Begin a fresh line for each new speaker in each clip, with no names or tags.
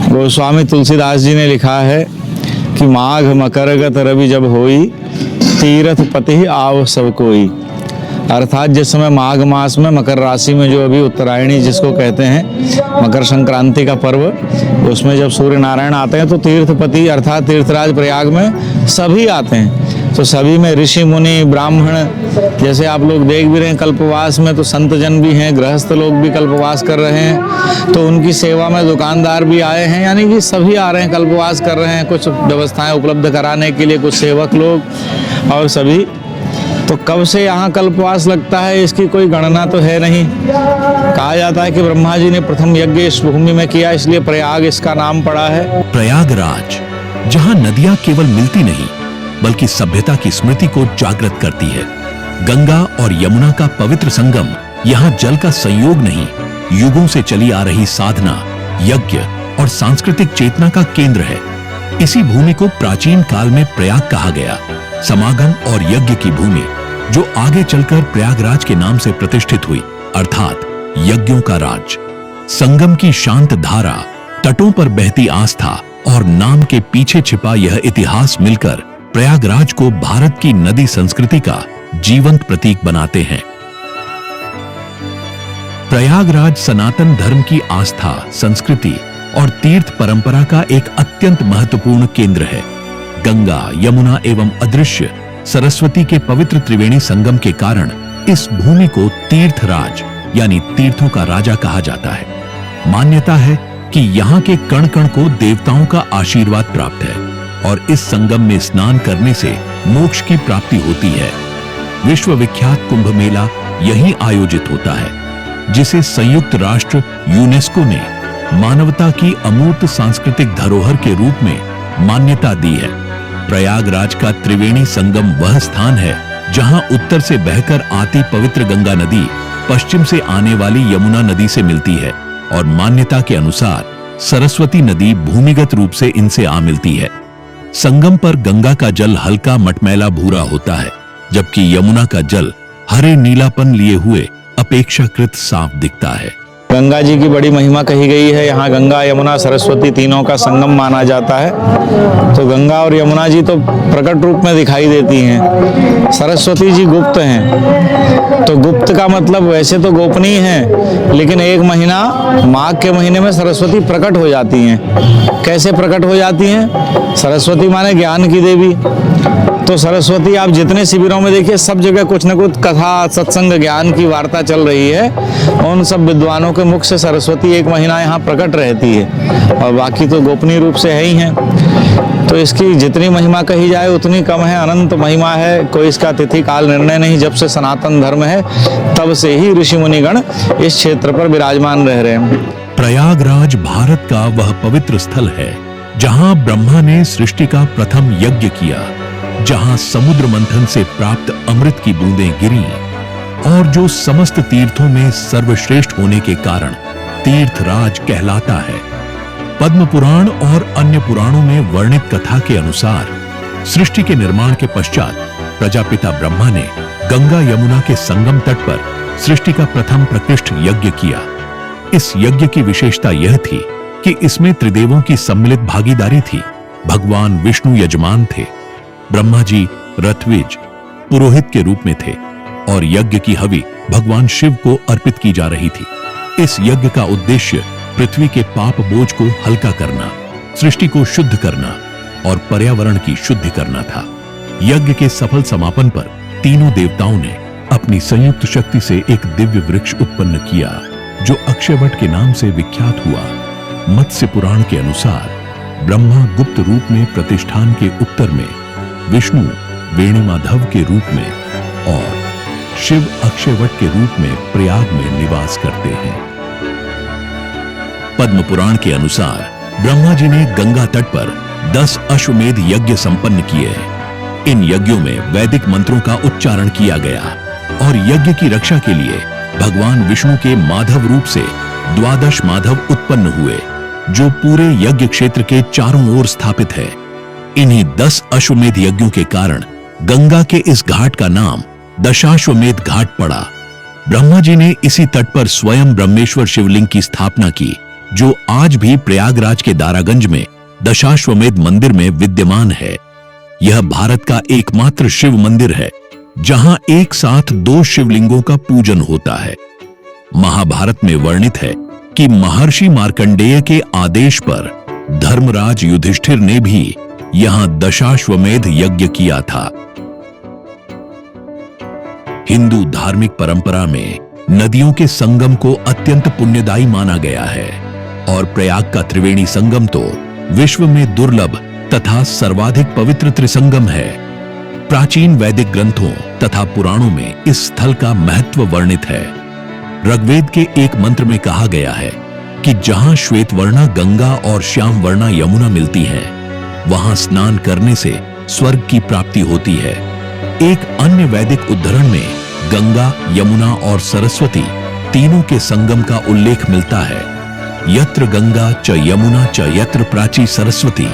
गोस्वामी तुलसीदास जी ने लिखा है कि माघ मकरगत रवि जब होई, तीर्थ पति आव सब कोई। अर्थात जिस समय माघ मास में मकर राशि में जो अभी उत्तरायणी जिसको कहते हैं मकर संक्रांति का पर्व, उसमें जब सूर्य नारायण आते हैं तो तीर्थपति अर्थात तीर्थराज प्रयाग में सभी आते हैं। तो सभी में ऋषि मुनि ब्राह्मण, जैसे आप लोग देख भी रहे हैं कल्पवास में, तो संत जन भी हैं, गृहस्थ लोग भी कल्पवास कर रहे हैं, तो उनकी सेवा में दुकानदार भी आए हैं, यानी कि सभी आ रहे हैं, कल्पवास कर रहे हैं, कुछ व्यवस्थाएं उपलब्ध कराने के लिए, कुछ सेवक लोग और सभी। तो कब से यहाँ कल्पवास लगता है इसकी कोई गणना तो है नहीं। कहा जाता है कि ब्रह्मा जी ने प्रथम यज्ञ इस भूमि में किया, इसलिए प्रयाग इसका नाम पड़ा है।
प्रयागराज, जहाँ नदियां केवल मिलती नहीं बल्कि सभ्यता की स्मृति को जागृत करती है। गंगा और यमुना का पवित्र संगम यहाँ जल का संयोग नहीं, युगों से चली आ रही साधना, यज्ञ और सांस्कृतिक चेतना का केंद्र है। इसी भूमि को प्राचीन काल में प्रयाग कहा गया, समागम और यज्ञ की भूमि, जो आगे चलकर प्रयागराज के नाम से प्रतिष्ठित हुई, अर्थात यज्ञों का राज। संगम की शांत धारा, तटों पर बहती आस्था और नाम के पीछे छिपा यह इतिहास मिलकर प्रयागराज को भारत की नदी संस्कृति का जीवंत प्रतीक बनाते हैं। प्रयागराज सनातन धर्म की आस्था, संस्कृति और तीर्थ परंपरा का एक अत्यंत महत्वपूर्ण केंद्र है। गंगा, यमुना एवं अदृश्य सरस्वती के पवित्र त्रिवेणी संगम के कारण इस भूमि को तीर्थराज यानी तीर्थों का राजा कहा जाता है। मान्यता है कि यहाँ के कण कण को देवताओं का आशीर्वाद प्राप्त है और इस संगम में स्नान करने से मोक्ष की प्राप्ति होती है। विश्व विख्यात कुंभ मेला यहीं आयोजित होता है, जिसे संयुक्त राष्ट्र यूनेस्को ने मानवता की अमूर्त सांस्कृतिक धरोहर के रूप में मान्यता दी है। प्रयागराज का त्रिवेणी संगम वह स्थान है जहां उत्तर से बहकर आती पवित्र गंगा नदी पश्चिम से आने वाली यमुना नदी से मिलती है और मान्यता के अनुसार सरस्वती नदी भूमिगत रूप से इनसे आ मिलती है। संगम पर गंगा का जल हल्का मटमैला भूरा होता है, जबकि यमुना का जल हरे नीलापन लिए हुए अपेक्षाकृत साफ दिखता है।
गंगा जी की बड़ी महिमा कही गई है। यहाँ गंगा, यमुना, सरस्वती तीनों का संगम माना जाता है। तो गंगा और यमुना जी तो प्रकट रूप में दिखाई देती हैं, सरस्वती जी गुप्त हैं। तो गुप्त का मतलब वैसे तो गोपनीय है, लेकिन एक महीना माघ के महीने में सरस्वती प्रकट हो जाती हैं। कैसे प्रकट हो जाती हैं? सरस्वती माने ज्ञान की देवी। तो सरस्वती आप जितने शिविरों में देखिए, सब जगह कुछ न कुछ कथा, सत्संग, ज्ञान की वार्ता चल रही है। उन सब विद्वानों के मुख से सरस्वती एक महीना यहाँ प्रकट रहती है और बाकी तो गोपनीय रूप से है ही हैं। तो इसकी जितनी महिमा कही जाए उतनी कम है, अनंत महिमा है। कोई इसका तिथि काल निर्णय नहीं। जब से सनातन धर्म है तब से ही ऋषि मुनिगण इस क्षेत्र पर विराजमान रह रहे हैं।
प्रयागराज भारत का वह पवित्र स्थल है जहाँ ब्रह्मा ने सृष्टि का प्रथम यज्ञ किया, जहां समुद्र मंथन से प्राप्त अमृत की बूंदें गिरी और जो समस्त तीर्थों में सर्वश्रेष्ठ होने के कारण तीर्थराज कहलाता है। पद्म पुराण और अन्य पुराणों में वर्णित कथा के अनुसार सृष्टि के निर्माण के पश्चात प्रजापिता ब्रह्मा ने गंगा यमुना के संगम तट पर सृष्टि का प्रथम प्रकृष्ट यज्ञ किया। इस यज्ञ की विशेषता यह थी कि इसमें त्रिदेवों की सम्मिलित भागीदारी थी। भगवान विष्णु यजमान थे, ब्रह्मा जी ऋत्विज पुरोहित के रूप में थे और यज्ञ की हवि भगवान शिव को अर्पित की जा रही थी। इस यज्ञ का उद्देश्य पृथ्वी के पाप बोझ को हल्का करना, सृष्टि को शुद्ध करना और पर्यावरण की शुद्धि करना था। यज्ञ के सफल समापन पर तीनों देवताओं ने अपनी संयुक्त शक्ति से एक दिव्य वृक्ष उत्पन्न किया, जो अक्षयवट के नाम से विख्यात हुआ। मत्स्य पुराण के अनुसार ब्रह्मा गुप्त रूप में प्रतिष्ठान के उत्तर में, विष्णु वेणुमाधव के रूप में और शिव अक्षयवट के रूप में प्रयाग में निवास करते हैं। पद्म पुराण के अनुसार ब्रह्मा जी ने गंगा तट पर 10 अश्वमेध यज्ञ संपन्न किए। इन यज्ञों में वैदिक मंत्रों का उच्चारण किया गया और यज्ञ की रक्षा के लिए भगवान विष्णु के माधव रूप से 12 माधव उत्पन्न हुए, जो पूरे यज्ञ क्षेत्र के चारों ओर स्थापित है। इन्हीं 10 अश्वमेध यज्ञों के कारण गंगा के इस घाट का नाम दशाश्वमेध घाट पड़ा। ब्रह्मा जी ने इसी तट पर स्वयं ब्रह्मेश्वर शिवलिंग की स्थापना की जो आज भी प्रयागराज के दारागंज में दशाश्वमेध मंदिर में विद्यमान है। यह भारत का एकमात्र शिव मंदिर है जहां एक साथ 2 शिवलिंगों का पूजन होता है। महाभारत में वर्णित है कि महर्षि मार्कंडेय के आदेश पर धर्मराज युधिष्ठिर ने भी यहां दशाश्वमेध यज्ञ किया था। हिंदू धार्मिक परंपरा में नदियों के संगम को अत्यंत पुण्यदायी माना गया है और प्रयाग का त्रिवेणी संगम तो विश्व में दुर्लभ तथा सर्वाधिक पवित्र त्रिसंगम है। प्राचीन वैदिक ग्रंथों तथा पुराणों में इस स्थल का महत्व वर्णित है। ऋग्वेद के एक मंत्र में कहा गया है कि जहां श्वेतवर्णा गंगा और श्यामवर्णा यमुना मिलती हैं, वहां स्नान करने से स्वर्ग की प्राप्ति होती है। एक अन्य वैदिक उद्धरण में गंगा, यमुना और सरस्वती तीनों के संगम का उल्लेख मिलता है। यत्र गंगा च यमुना च यत्र प्राची सरस्वती,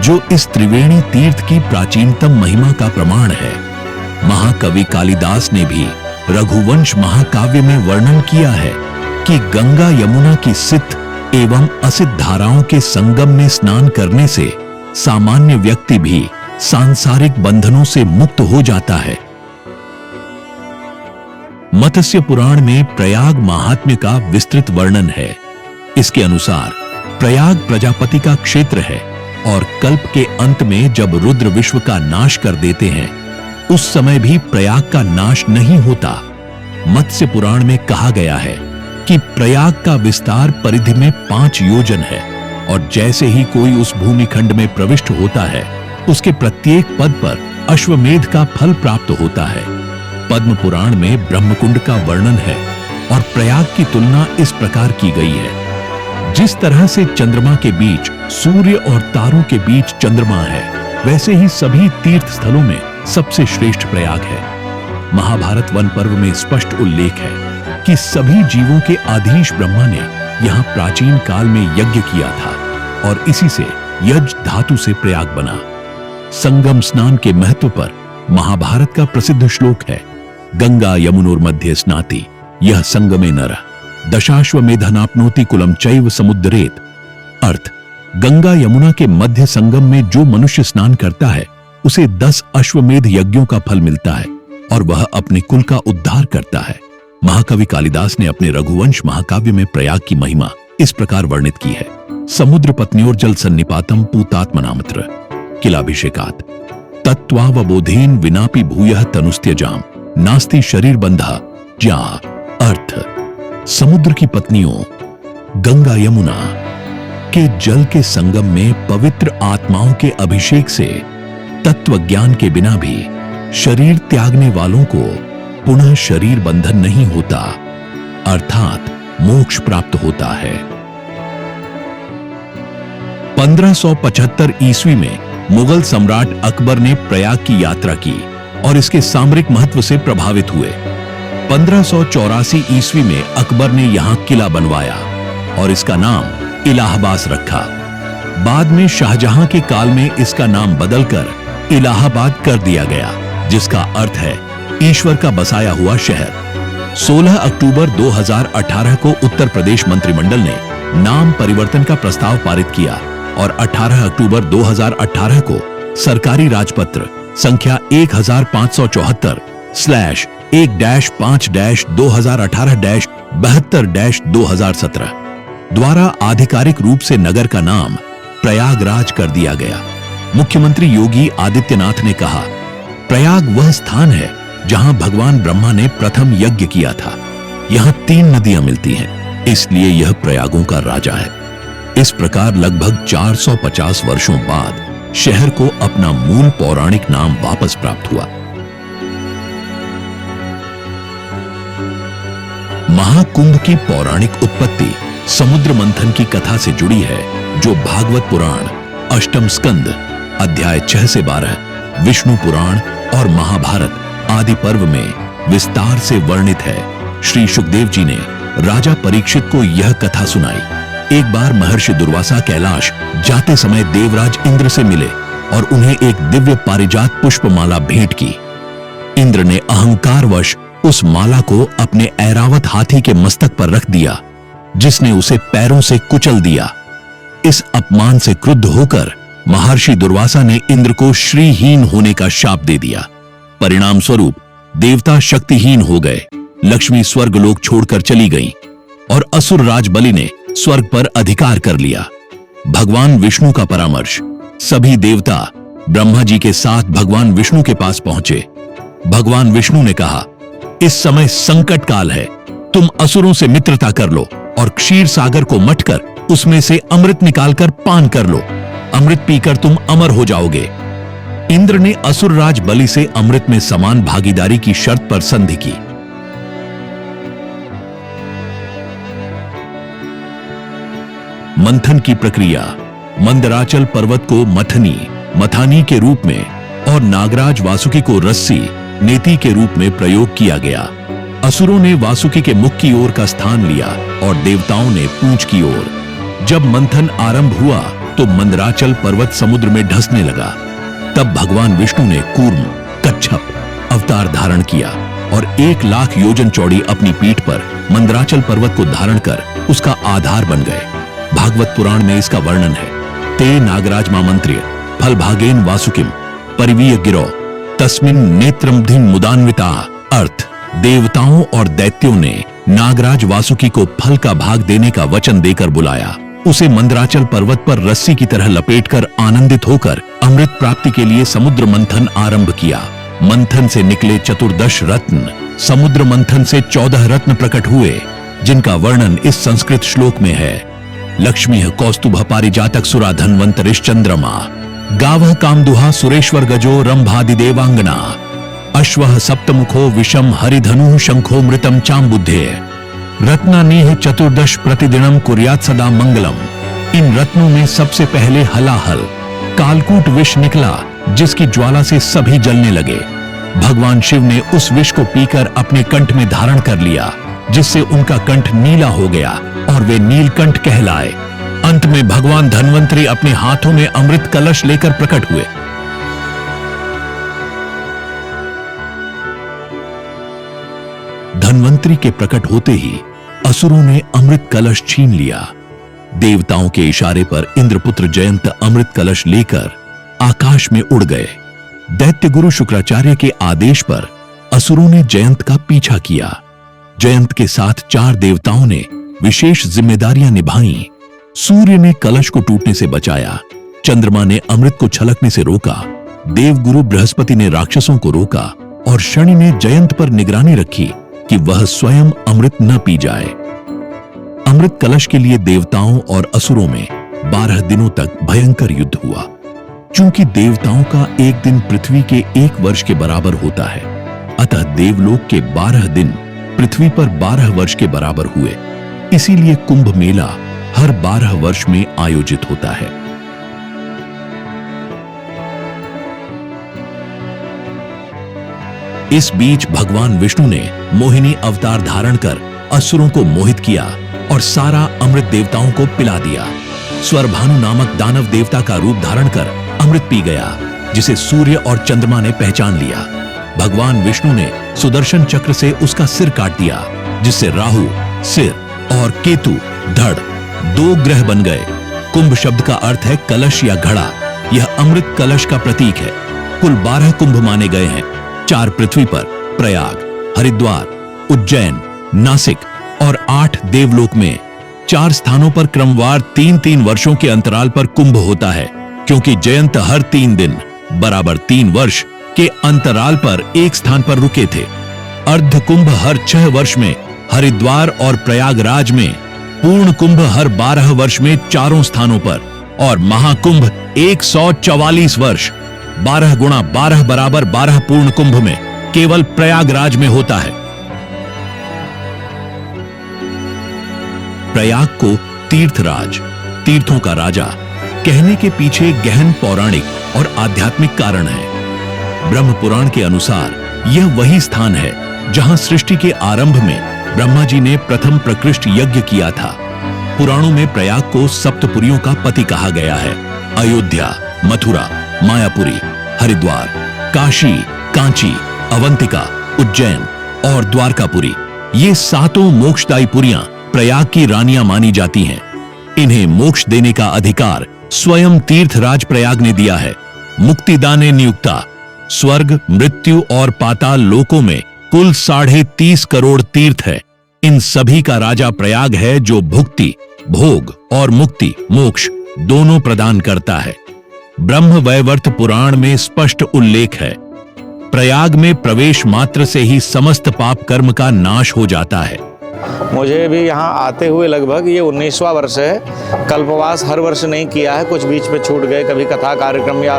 जो इस त्रिवेणी तीर्थ की प्राचीनतम महिमा का प्रमाण है। महाकवि कालिदास ने भी रघुवंश महाकाव्य में वर्णन किया है कि गंगा यमुना की सिद्ध एवं असिद्ध धाराओं के संगम में स्नान करने से सामान्य व्यक्ति भी सांसारिक बंधनों से मुक्त हो जाता है। मत्स्य पुराण में प्रयाग महात्म्य का विस्तृत वर्णन है। इसके अनुसार प्रयाग प्रजापति का क्षेत्र है और कल्प के अंत में जब रुद्र विश्व का नाश कर देते हैं, उस समय भी प्रयाग का नाश नहीं होता। मत्स्य पुराण में कहा गया है कि प्रयाग का विस्तार परिधि में 5 योजन है और जैसे ही कोई उस भूमिखंड में प्रविष्ट होता है, उसके प्रत्येक पद पर अश्वमेध का फल प्राप्त होता है। पद्म पुराण में ब्रह्मकुंड का वर्णन है और प्रयाग की तुलना इस प्रकार की गई है, जिस तरह से चंद्रमा के बीच सूर्य और तारों के बीच चंद्रमा है, वैसे ही सभी तीर्थ स्थलों में सबसे श्रेष्ठ प्रयाग है। महाभारत वन पर्व में स्पष्ट उल्लेख है कि सभी जीवों के आधीश ब्रह्मा ने यहाँ प्राचीन काल में यज्ञ किया था और इसी से यज धातु से प्रयाग बना। संगम स्नान के महत्व पर महाभारत का प्रसिद्ध श्लोक है, गंगा यमुनोर्मध्ये स्नाति यह संगमे नरः दशाश्वमेधनाप्नोति कुलम चैव समुद्रेत। अर्थ, गंगा यमुना के मध्य संगम में जो मनुष्य स्नान करता है, उसे 10 अश्वमेध यज्ञों का फल मिलता है और वह अपने कुल का उद्धार करता है। महाकवि कालिदास ने अपने रघुवंश महाकाव्य में प्रयाग की महिमा इस प्रकार वर्णित की है, समुद्र पत्न्योर्जल सन्निपातम पूतात्मनामत्र किलाभिषेकात् तत्त्वावबोधेन विनापि भूयः तनुस्त्यजाम नास्ति शरीर बंधा ज्या। अर्थ, समुद्र की पत्नियों गंगा यमुना के जल के संगम में पवित्र आत्माओं के अभिषेक से तत्व ज्ञान के बिना भी शरीर त्यागने वालों को पुनः शरीर बंधन नहीं होता, अर्थात मोक्ष प्राप्त होता है। 1575 ईस्वी में मुगल सम्राट अकबर ने प्रयाग की यात्रा की और इसके सामरिक महत्व से प्रभावित हुए। 1584 ईस्वी में अकबर ने यहां किला बनवाया और इसका नाम इलाहाबाद रखा। बाद में शाहजहां के काल में इसका नाम बदलकर इलाहाबाद कर दिया गया, जिसका अर्थ है ईश्वर का बसाया हुआ शहर। 16 अक्टूबर 2018 को उत्तर प्रदेश मंत्रिमंडल ने नाम परिवर्तन का प्रस्ताव पारित किया और 18 अक्टूबर 2018 को सरकारी राजपत्र संख्या 1500-1-5-2018-72/2017 द्वारा आधिकारिक रूप से नगर का नाम प्रयागराज कर दिया गया। मुख्यमंत्री योगी आदित्यनाथ ने कहा, प्रयाग वह स्थान है जहां भगवान ब्रह्मा ने प्रथम यज्ञ किया था। यहां 3 नदियां मिलती हैं, इसलिए यह प्रयागों का राजा है। इस प्रकार लगभग 450 वर्षों बाद शहर को अपना मूल पौराणिक नाम वापस प्राप्त हुआ। महाकुंभ की पौराणिक उत्पत्ति समुद्र मंथन की कथा से जुड़ी है, जो भागवत पुराण अष्टम स्कंद अध्याय 6 से 12, विष्णु पुराण और महाभारत आदि पर्व में विस्तार से वर्णित है। श्री सुखदेव जी ने राजा परीक्षित को यह कथा सुनाई। एक बार महर्षि दुर्वासा कैलाश जाते समय देवराज इंद्र से मिले और उन्हें एक दिव्य पारिजात पुष्पमाला भेंट की। इंद्र ने अहंकारवश उस माला को अपने ऐरावत हाथी के मस्तक पर रख दिया जिसने उसे पैरों से कुचल दिया। इस अपमान से क्रुद्ध होकर महर्षि दुर्वासा ने इंद्र को श्रीहीन होने का शाप दे दिया। परिणाम स्वरूप देवता शक्तिहीन हो गए, लक्ष्मी स्वर्गलोक छोड़कर चली गई और असुर राज बलि ने स्वर्ग पर अधिकार कर लिया। भगवान विष्णु का परामर्श, सभी देवता ब्रह्मा जी के साथ भगवान विष्णु के पास पहुंचे। भगवान विष्णु ने कहा, इस समय संकट काल है, तुम असुरों से मित्रता कर लो और क्षीर सागर को मथकर उसमें से अमृत निकालकर पान कर लो। अमृत पीकर तुम अमर हो जाओगे। इंद्र ने असुर राज बलि से अमृत में समान भागीदारी की शर्त पर संधि की। मंथन की प्रक्रिया मंदराचल पर्वत को मथानी के रूप में और नागराज वासुकी को रस्सी नेति के रूप में प्रयोग किया गया। असुरों ने वासुकी के मुख की ओर का स्थान लिया और देवताओं ने पूंछ की ओर। जब मंथन आरंभ हुआ तो मंदराचल पर्वत समुद्र में ढसने लगा। तब भगवान विष्णु ने कूर्म कच्छप अवतार धारण किया और 1,00,000 योजन चौड़ी अपनी पीठ पर मंदराचल पर्वत को धारण कर उसका आधार बन गए। भागवत पुराण में इसका वर्णन है। ते नागराज मामंत्र्य फल भागेन वासुकिम परिवीय गिरो तस्मिन नेत्रमधिन मुदान्विता। अर्थ, देवताओं और दैत्यों ने नागराज वासुकी को फल का भाग देने का वचन देकर बुलाया। उसे मंदराचल पर्वत पर रस्सी की तरह लपेटकर आनंदित होकर अमृत प्राप्ति के लिए समुद्र मंथन आरंभ किया। मंथन से निकले 14 रत्न, समुद्र मंथन से 14 रत्न प्रकट हुए, जिनका वर्णन इस संस्कृत श्लोक में है। लक्ष्मी कौस्तुभ पारिजातक सुरा धन्वंतरिश चंद्रमा गावः कामदुहा सुरेश्वर गजो रंभादि देवांगना अश्वः सप्तमुखो विषम हरिधनु शंखो मृतम चांबुद्धे रत्नानीह 14 प्रतिदिनम कुर्यात सदा मंगलम। इन रत्नों में सबसे पहले हलाहल कालकूट विष निकला, जिसकी ज्वाला से सभी जलने लगे। भगवान शिव ने उस विष को पीकर अपने कंठ में धारण कर लिया, जिससे उनका कंठ नीला हो गया और वे नीलकंठ कहलाए। अंत में भगवान धन्वंतरी अपने हाथों में अमृत कलश लेकर प्रकट हुए। धन्वंतरी के प्रकट होते ही असुरों ने अमृत कलश छीन लिया। देवताओं के इशारे पर इंद्रपुत्र जयंत अमृत कलश लेकर आकाश में उड़ गए। दैत्य गुरु शुक्राचार्य के आदेश पर असुरों ने जयंत का पीछा किया। जयंत के साथ 4 देवताओं ने विशेष जिम्मेदारियां निभाई। सूर्य ने कलश को टूटने से बचाया, चंद्रमा ने अमृत को छलकने से रोका, देवगुरु बृहस्पति ने राक्षसों को रोका और शनि ने जयंत पर निगरानी रखी कि वह स्वयं अमृत न पी जाए। अमृत कलश के लिए देवताओं और असुरों में 12 दिनों तक भयंकर युद्ध हुआ। चूंकि देवताओं का एक दिन पृथ्वी के 1 वर्ष के बराबर होता है, अतः देवलोक के 12 दिन पृथ्वी पर 12 वर्ष के बराबर हुए। इसीलिए कुंभ मेला हर 12 वर्ष में आयोजित होता है। इस बीच भगवान विष्णु ने मोहिनी अवतार धारण कर असुरों को मोहित किया और सारा अमृत देवताओं को पिला दिया। स्वरभानु नामक दानव देवता का रूप धारण कर अमृत पी गया, जिसे सूर्य और चंद्रमा ने पहचान लिया। भगवान विष्णु ने सुदर्शन चक्र से उसका सिर काट दिया, जिससे राहु सिर और केतु धड़ 2 ग्रह बन गए। कुंभ शब्द का अर्थ है कलश या घड़ा। यह अमृत कलश का प्रतीक है। कुल 12 कुंभ माने गए हैं। 4 पृथ्वी पर, प्रयाग, हरिद्वार, उज्जैन, नासिक और 8 देवलोक में। 4 स्थानों पर क्रमवार 3-3 वर्षों के अंतराल पर कुंभ होता है, क्योंकि जयंत हर 3 दिन बराबर 3 वर्ष के अंतराल पर एक स्थान पर रुके थे। अर्ध कुंभ हर 6 वर्ष में हरिद्वार और प्रयागराज में, पूर्ण कुंभ हर 12 वर्ष में 4 स्थानों पर और महाकुंभ 144 वर्ष 12 गुणा 12 बराबर 12 पूर्ण कुंभ में केवल प्रयागराज में होता है। प्रयाग को तीर्थराज, तीर्थों का राजा कहने के पीछे गहन पौराणिक और आध्यात्मिक कारण है। ब्रह्म पुराण के अनुसार यह वही स्थान है जहां सृष्टि के आरंभ में ब्रह्मा जी ने प्रथम प्रकृष्ट यज्ञ किया था। पुराणों में प्रयाग को सप्तपुरियों का पति कहा गया है। अयोध्या, मथुरा, मायापुरी, हरिद्वार, काशी, कांची, अवंतिका, उज्जैन और द्वारकापुरी, ये 7 मोक्षदायी पुरियां प्रयाग की रानियां मानी जाती हैं। इन्हें मोक्ष देने का अधिकार स्वयं तीर्थराज प्रयाग ने दिया है। मुक्तिदाने नियुक्ता। स्वर्ग, मृत्यु और पाताल लोकों में कुल 30.5 करोड़ तीर्थ है। इन सभी का राजा प्रयाग है, जो भुक्ति, भोग और मुक्ति, मोक्ष दोनों प्रदान करता है। ब्रह्म वैवर्त पुराण में स्पष्ट उल्लेख है, प्रयाग में प्रवेश मात्र से ही समस्त पाप कर्म का नाश हो जाता है।
मुझे भी यहाँ आते हुए लगभग ये 19वां वर्ष है। कल्पवास हर वर्ष नहीं किया है, कुछ बीच में छूट गए, कभी कथा कार्यक्रम या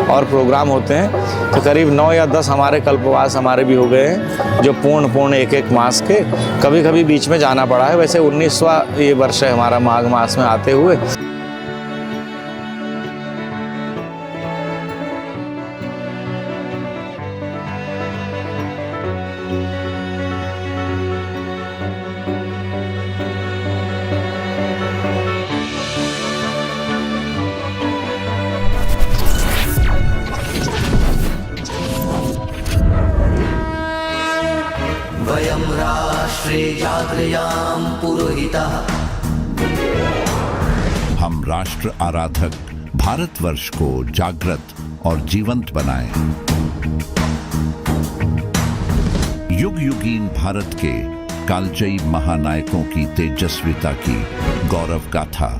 और प्रोग्राम होते हैं, तो करीब 9 या 10 हमारे कल्पवास हमारे भी हो गए हैं, जो पूर्ण 1-1 मास के। कभी कभी बीच में जाना पड़ा है। वैसे 19वां ये वर्ष है हमारा माघ मास में आते हुए।
वयं राष्ट्रे जागृयाम पुरोहितः।
हम राष्ट्र आराधक भारतवर्ष को जागृत और जीवंत बनाएं। युग युगीन भारत के कालजयी महानायकों की तेजस्विता की गौरव गाथा